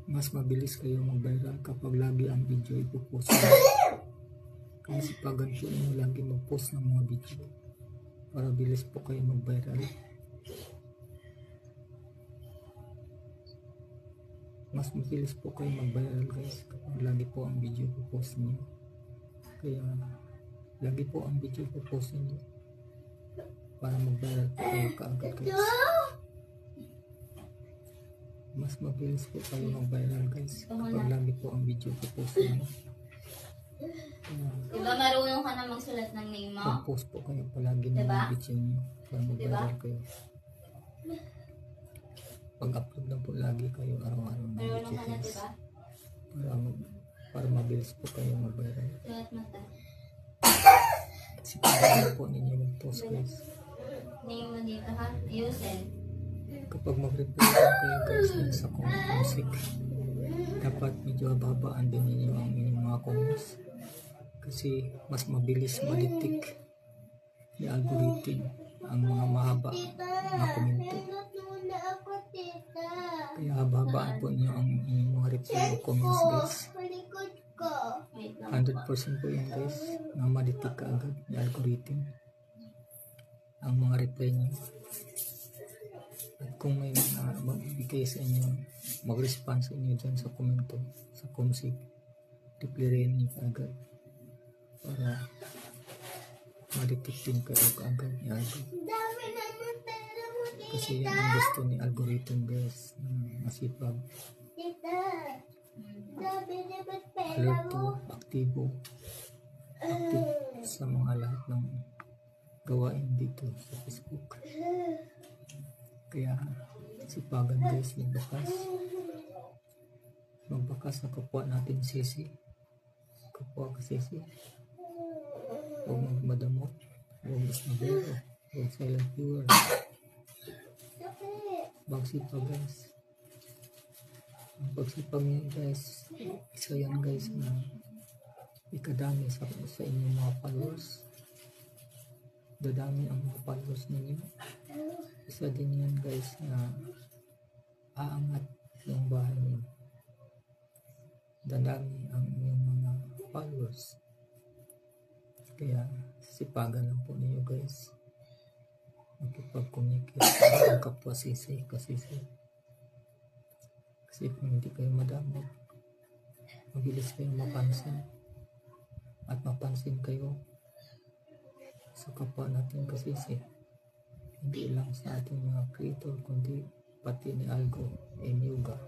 Mas mabilis kayo mag-viral kapag lagi ang video ipopost. Kaya sipagan po ninyo lagi mag-post ng mga video para bilis po kayo mag-viral. Mas mabilis po kayo mag-viral guys kapag lagi po ang video ipopost niyo. Kaya lagi po ang video ipopost niyo para mag-viral po kayo kaagad guys. Mas mabilis po kayo mag-viral guys kapag lagi po ang video ipopost niyo. Diba marunong ka na magsulat ng name mo? Mag-post po kayo palagi ng mga video niyo para mag-viral kayo. Pag-upload na po lagi kayo araw-araw ng Marunong video ka na, guys. diba? Para mabilis po kayo mag-viral. Sulat mo ta. Sipagan po ninyo mag-post guys. Name mo dito ha? Ayusin. Kapag mag-reply kayo guys sa comment music, dapat medyo babaan din ninyo ang inyong mga comments kasi mas mabilis ma-detect ni algorithm ang mga mahaba na komento. Kaya habaan po niyo ang inyong mga reply o comments guys. 100% po yan guys na ma-detect kaagad ni algorithm ang mga reply niyo. At kung may magbibigay sa inyo, mag-response sa inyo dyan sa komento, sa comsig, reply niyo kaagad para ma-detect din kayo kaagad ni algorithm. Kasi yan ang gusto ni algorithm guys, na masipag, alerto, aktibo, active sa mga lahat ng gawain dito sa Facebook. Kaya sipagan guys magbakas sa kapwa natin sisi, kapwa kasisi. Huwag magmadamo, huwag ismabero, huwag silent viewer. Magsipag guys. Ang pagsipag niyo guys, isa yan guys na ikadami sa inyong mga followers. Dadami ang mga followers ninyo. Isa din yan guys na aangat yung bahay niyo. Dadami ang inyong mga followers. Kaya sipagan lang po niyo guys makipag-communicate sa kapwa sisi kasisi. Kasi kung hindi kayo madami, mabilis kayo mapansin at mapansin kayo sa kapwa natin kasisi. Hindi lang sa ating mga creator kundi pati ni Algo and Yuga.